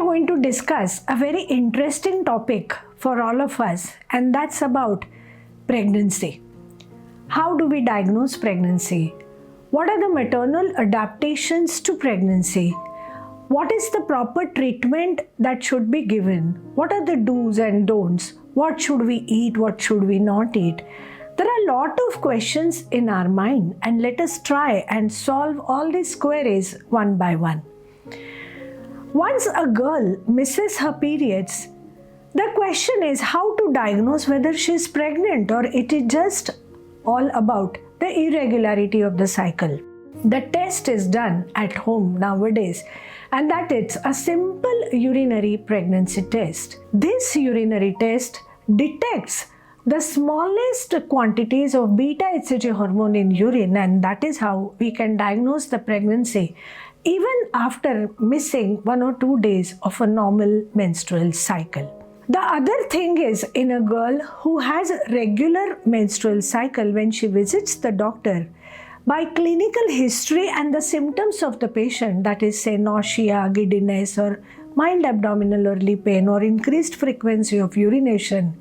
are going to discuss a very interesting topic for all of us, and that's about pregnancy. How do we diagnose pregnancy? What are the maternal adaptations to pregnancy? What is the proper treatment that should be given? What are the do's and don'ts? What should we eat? What should we not eat? There are a lot of questions in our mind, and let us try and solve all these queries one by one. Once a girl misses her periods, the question is how to diagnose whether she is pregnant or it is just all about the irregularity of the cycle. The test is done at home nowadays, and that is a simple urinary pregnancy test. This urinary test detects the smallest quantities of beta-HCG hormone in urine, and that is how we can diagnose the pregnancy even after missing 1 or 2 days of a normal menstrual cycle. The other thing is, in a girl who has a regular menstrual cycle, when she visits the doctor, by clinical history and the symptoms of the patient, that is say nausea, giddiness or mild abdominal early pain or increased frequency of urination,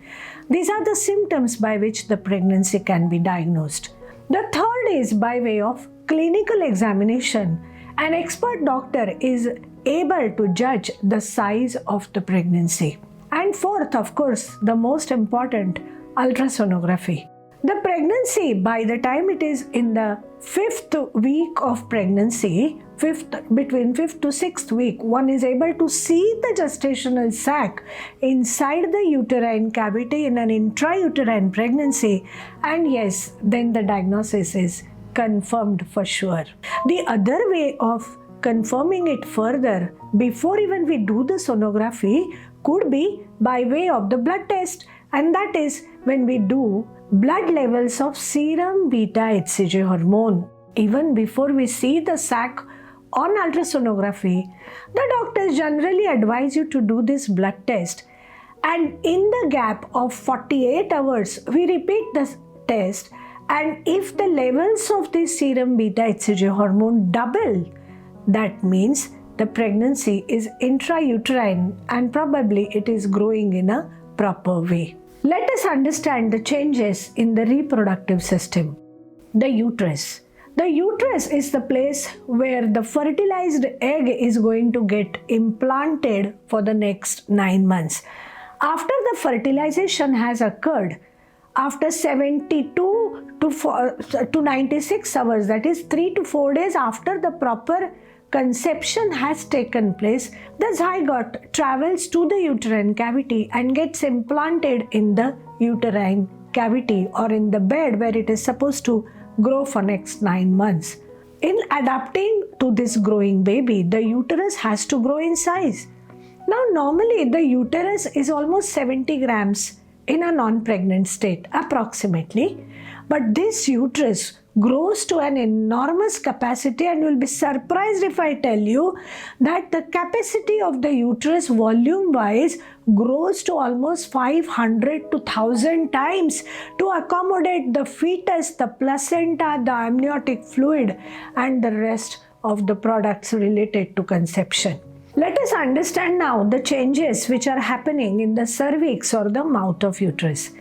these are the symptoms by which the pregnancy can be diagnosed. The third is by way of clinical examination. An expert doctor is able to judge the size of the pregnancy. And fourth, of course, the most important, ultrasonography. The pregnancy, by the time it is in the 5th week of pregnancy, between 5th to 6th week, one is able to see the gestational sac inside the uterine cavity in an intrauterine pregnancy, and yes, then the diagnosis is confirmed for sure. The other way of confirming it further, before even we do the sonography, could be by way of the blood test, and that is when we do blood levels of serum beta-HCG hormone. Even before we see the sac on ultrasonography, the doctors generally advise you to do this blood test, and in the gap of 48 hours we repeat the test, and if the levels of this serum beta-HCG hormone double, that means the pregnancy is intrauterine and probably it is growing in a proper way. Let us understand the changes in the reproductive system. The uterus. The uterus is the place where the fertilized egg is going to get implanted for the next 9 months. After the fertilization has occurred, after 72 to 96 hours, that is 3 to 4 days after the proper conception has taken place, the zygote travels to the uterine cavity and gets implanted in the uterine cavity or in the bed where it is supposed to grow for next 9 months. In adapting to this growing baby, the uterus has to grow in size. Now normally the uterus is almost 70 grams in a non-pregnant state approximately, but this uterus grows to an enormous capacity, and you will be surprised if I tell you that the capacity of the uterus volume wise grows to almost 500 to 1000 times to accommodate the fetus, the placenta, the amniotic fluid and the rest of the products related to conception. Let us understand now the changes which are happening in the cervix or the mouth of uterus.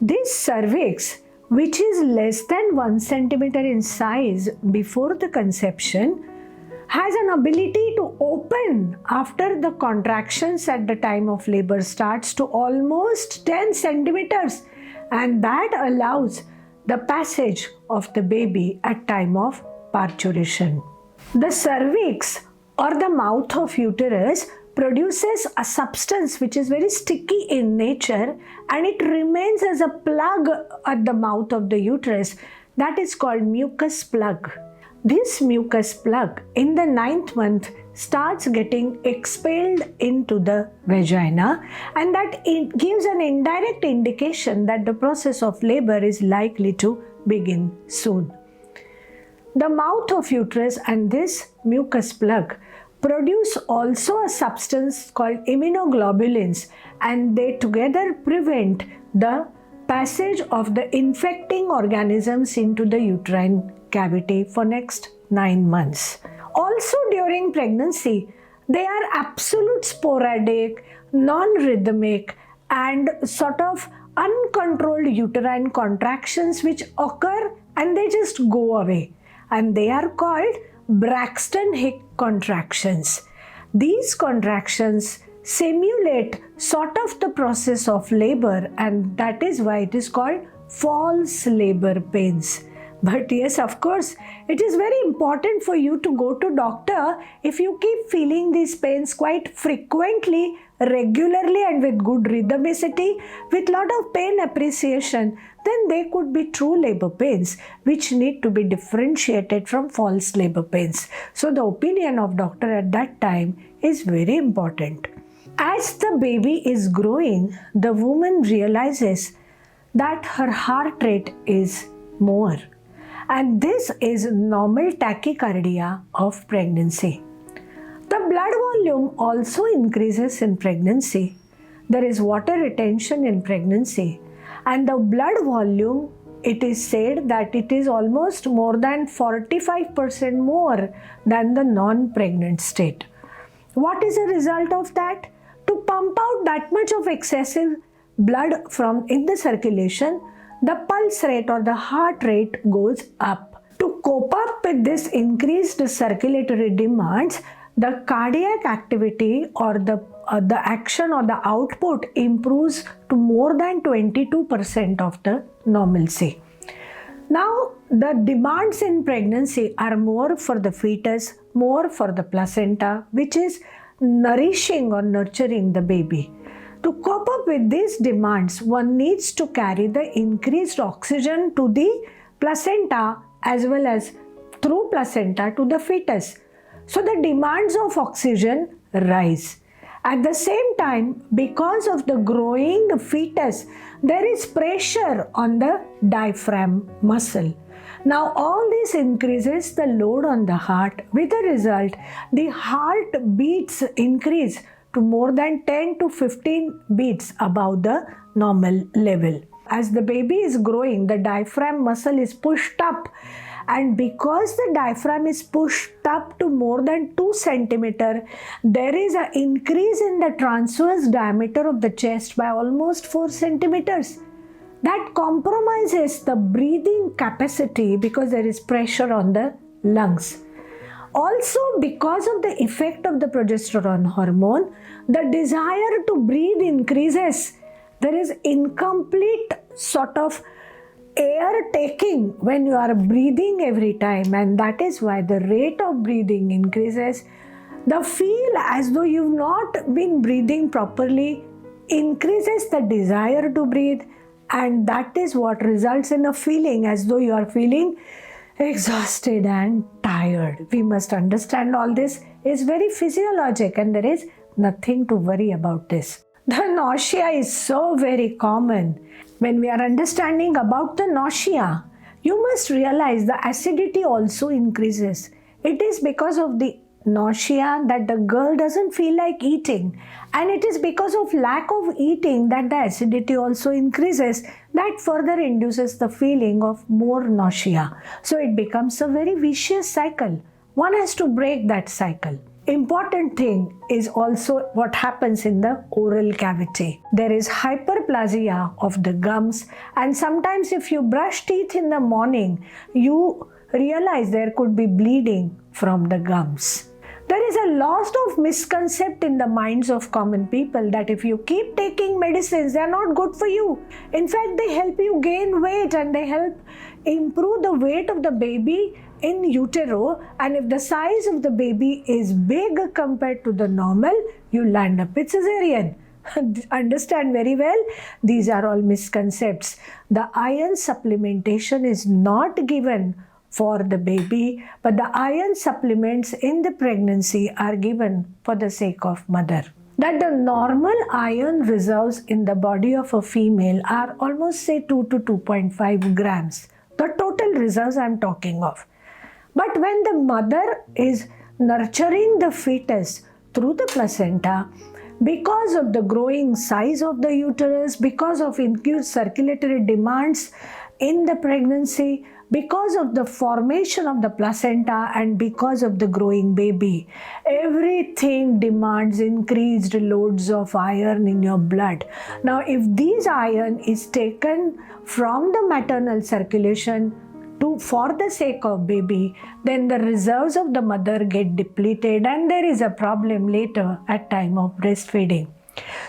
This cervix, which is less than 1 centimeter in size before the conception, has an ability to open after the contractions at the time of labor starts to almost 10 centimeters, and that allows the passage of the baby at time of parturition. The cervix or the mouth of uterus produces a substance which is very sticky in nature, and it remains as a plug at the mouth of the uterus, that is called mucus plug. This mucus plug in the 9th month starts getting expelled into the vagina, and that it gives an indirect indication that the process of labor is likely to begin soon. The mouth of uterus and this mucus plug produce also a substance called immunoglobulins, and they together prevent the passage of the infecting organisms into the uterine cavity for next 9 months. Also during pregnancy, They are absolute sporadic, non-rhythmic, and sort of uncontrolled uterine contractions which occur and they just go away. And they are called Braxton Hicks contractions. These contractions simulate sort of the process of labor, and that is why it is called false labor pains. But yes, of course, it is very important for you to go to doctor if you keep feeling these pains quite frequently, regularly and with good rhythmicity, with lot of pain appreciation, then they could be true labor pains which need to be differentiated from false labor pains. So the opinion of doctor at that time is very important. As the baby is growing, the woman realizes that her heart rate is more. And this is normal tachycardia of pregnancy. The blood volume also increases in pregnancy. There is water retention in pregnancy. And the blood volume, it is said that it is almost more than 45% more than the non-pregnant state. What is the result of that? To pump out that much of excessive blood from in the circulation, the pulse rate or the heart rate goes up. To cope up with this increased circulatory demands, the cardiac activity or the action or the output improves to more than 22% of the normalcy. Now, the demands in pregnancy are more for the fetus, more for the placenta, which is nourishing or nurturing the baby. To cope up with these demands, one needs to carry the increased oxygen to the placenta as well as through placenta to the fetus. So the demands of oxygen rise. At the same time, because of the growing fetus, there is pressure on the diaphragm muscle. Now all this increases the load on the heart. With the result, the heart beats increase to more than 10 to 15 beats above the normal level. As the baby is growing, the diaphragm muscle is pushed up, and because the diaphragm is pushed up to more than 2 centimeter, there is an increase in the transverse diameter of the chest by almost 4 centimeters. That compromises the breathing capacity because there is pressure on the lungs. Also, because of the effect of the progesterone hormone, the desire to breathe increases. There is incomplete sort of air taking when you are breathing every time, and that is why the rate of breathing increases. The feel as though you've not been breathing properly increases the desire to breathe, and that is what results in a feeling as though you are feeling exhausted and tired. We must understand all this is very physiologic and there is nothing to worry about this. The nausea is so very common. When we are understanding about the nausea, you must realize the acidity also increases. It is because of the nausea that the girl doesn't feel like eating, and it is because of lack of eating that the acidity also increases. That further induces the feeling of more nausea. So it becomes a very vicious cycle. One has to break that cycle. Important thing is also what happens in the oral cavity. There is hyperplasia of the gums, and sometimes if you brush teeth in the morning, you realize there could be bleeding from the gums. There is a lot of misconception in the minds of common people that if you keep taking medicines, they are not good for you. In fact, they help you gain weight and they help improve the weight of the baby in utero, and if the size of the baby is big compared to the normal, you land up with cesarean. Understand very well, these are all misconceptions. The iron supplementation is not given for the baby, but the iron supplements in the pregnancy are given for the sake of mother. That the normal iron reserves in the body of a female are almost say 2 to 2.5 grams. The total reserves I am talking of. But when the mother is nurturing the fetus through the placenta, because of the growing size of the uterus, because of increased circulatory demands in the pregnancy, because of the formation of the placenta and because of the growing baby, everything demands increased loads of iron in your blood. Now, if this iron is taken from the maternal circulation for the sake of baby, then the reserves of the mother get depleted and there is a problem later at time of breastfeeding.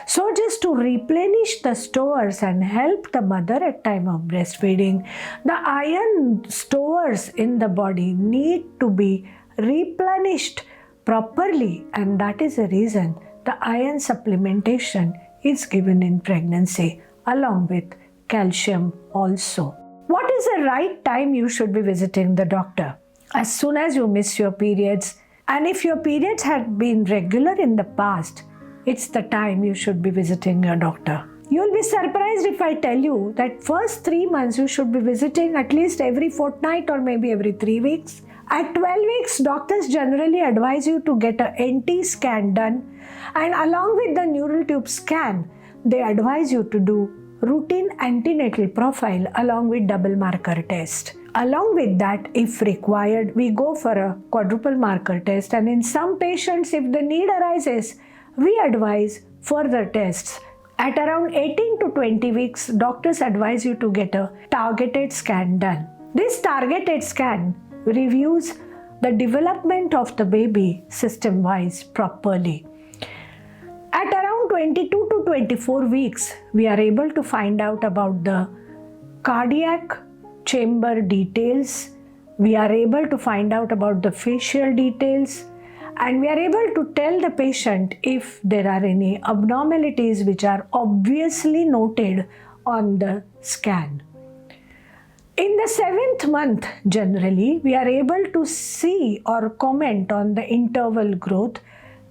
So just to replenish the stores and help the mother at time of breastfeeding, the iron stores in the body need to be replenished properly, and that is the reason the iron supplementation is given in pregnancy along with calcium also. What is the right time you should be visiting the doctor? As soon as you miss your periods, and if your periods had been regular in the past, it's the time you should be visiting your doctor. You'll be surprised if I tell you that first 3 months you should be visiting at least every fortnight or maybe every 3 weeks. At 12 weeks, doctors generally advise you to get a NT scan done, and along with the neural tube scan, they advise you to do routine antenatal profile along with double marker test. Along with that, if required, we go for a quadruple marker test, and in some patients, if the need arises, we advise further tests. At around 18 to 20 weeks, doctors advise you to get a targeted scan done. This targeted scan reviews the development of the baby system-wise properly. At around 22 to 24 weeks, we are able to find out about the cardiac chamber details. We are able to find out about the facial details, and we are able to tell the patient if there are any abnormalities which are obviously noted on the scan. In the 7th month, generally, we are able to see or comment on the interval growth,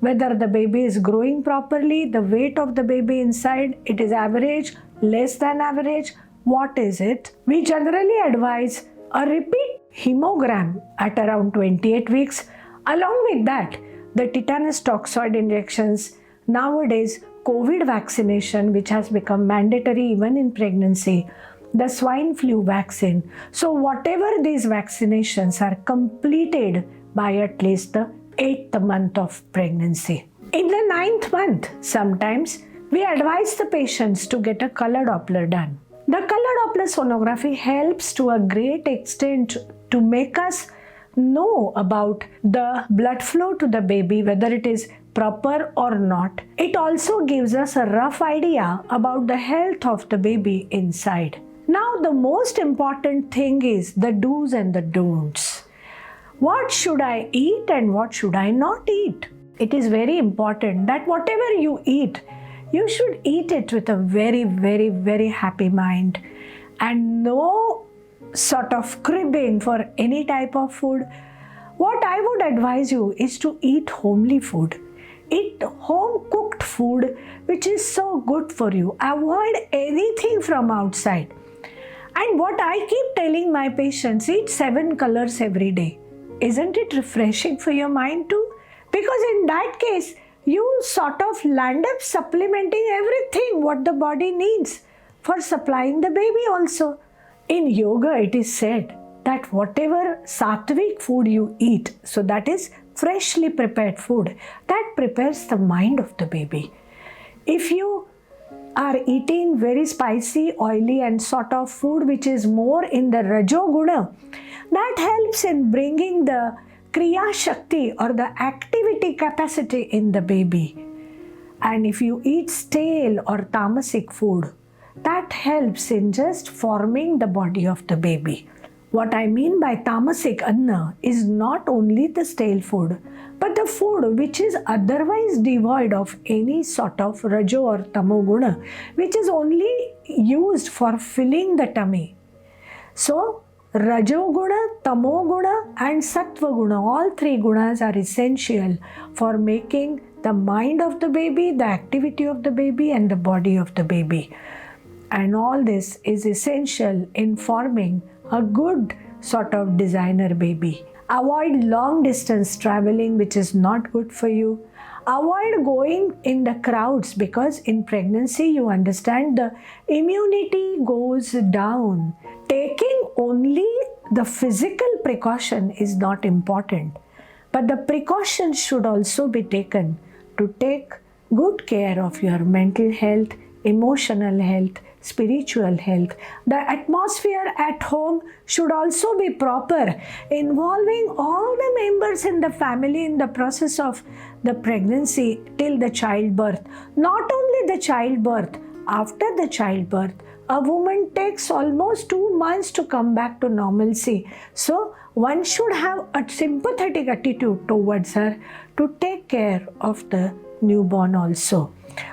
whether the baby is growing properly, the weight of the baby inside, it is average, less than average, what is it? We generally advise a repeat hemogram at around 28 weeks. Along with that, the tetanus toxoid injections, nowadays COVID vaccination, which has become mandatory even in pregnancy, the swine flu vaccine. So whatever these vaccinations are completed by at least the 8th month of pregnancy. In the 9th month, sometimes we advise the patients to get a color Doppler done. The color Doppler sonography helps to a great extent to make us know about the blood flow to the baby, whether it is proper or not. It also gives us a rough idea about the health of the baby inside. Now, the most important thing is the do's and the don'ts. What should I eat and what should I not eat? It is very important that whatever you eat, you should eat it with a very, very, very happy mind and no sort of cribbing for any type of food. What I would advise you is to eat homely food. Eat home cooked food which is so good for you. Avoid anything from outside. And what I keep telling my patients, eat 7 colors every day. Isn't it refreshing for your mind too? Because in that case, you sort of land up supplementing everything what the body needs for supplying the baby also. In yoga, it is said that whatever sattvic food you eat, so that is freshly prepared food, that prepares the mind of the baby. If you are eating very spicy, oily and sort of food which is more in the Rajoguna, that helps in bringing the Kriya Shakti or the activity capacity in the baby. And if you eat stale or tamasic food, that helps in just forming the body of the baby. What I mean by tamasic anna is not only the stale food, but the food which is otherwise devoid of any sort of Rajo or Tamo guna, which is only used for filling the tummy. So, Rajo guna, Tamo guna and Sattva guna, all 3 gunas are essential for making the mind of the baby, the activity of the baby and the body of the baby. And all this is essential in forming a good sort of designer baby. Avoid long distance traveling which is not good for you. Avoid going in the crowds because in pregnancy you understand the immunity goes down. Taking only the physical precaution is not important, but the precautions should also be taken to take good care of your mental health, emotional health, spiritual health. The atmosphere at home should also be proper, involving all the members in the family in the process of the pregnancy till the childbirth. Not only the childbirth, after the childbirth, a woman takes almost 2 months to come back to normalcy. So one should have a sympathetic attitude towards her to take care of the newborn also.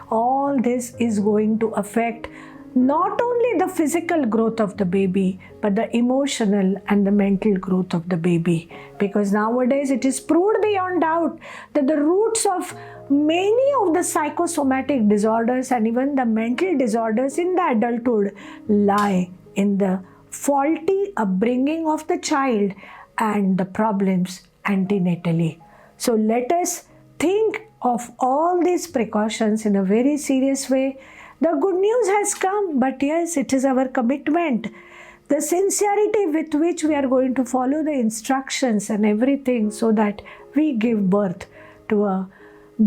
All this is going to affect not only the physical growth of the baby, but the emotional and the mental growth of the baby. Because nowadays it is proved beyond doubt that the roots of many of the psychosomatic disorders and even the mental disorders in the adulthood lie in the faulty upbringing of the child and the problems antenatally. So let us think of all these precautions in a very serious way. The good news has come, but yes, it is our commitment, the sincerity with which we are going to follow the instructions and everything so that we give birth to a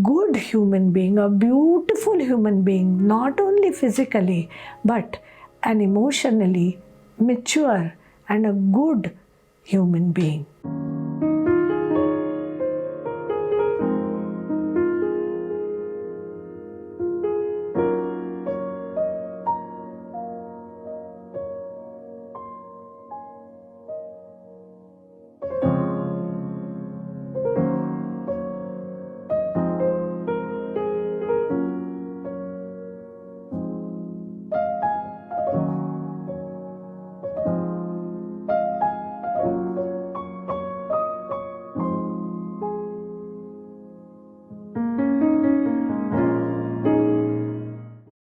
good human being, a beautiful human being, not only physically, but an emotionally mature and a good human being.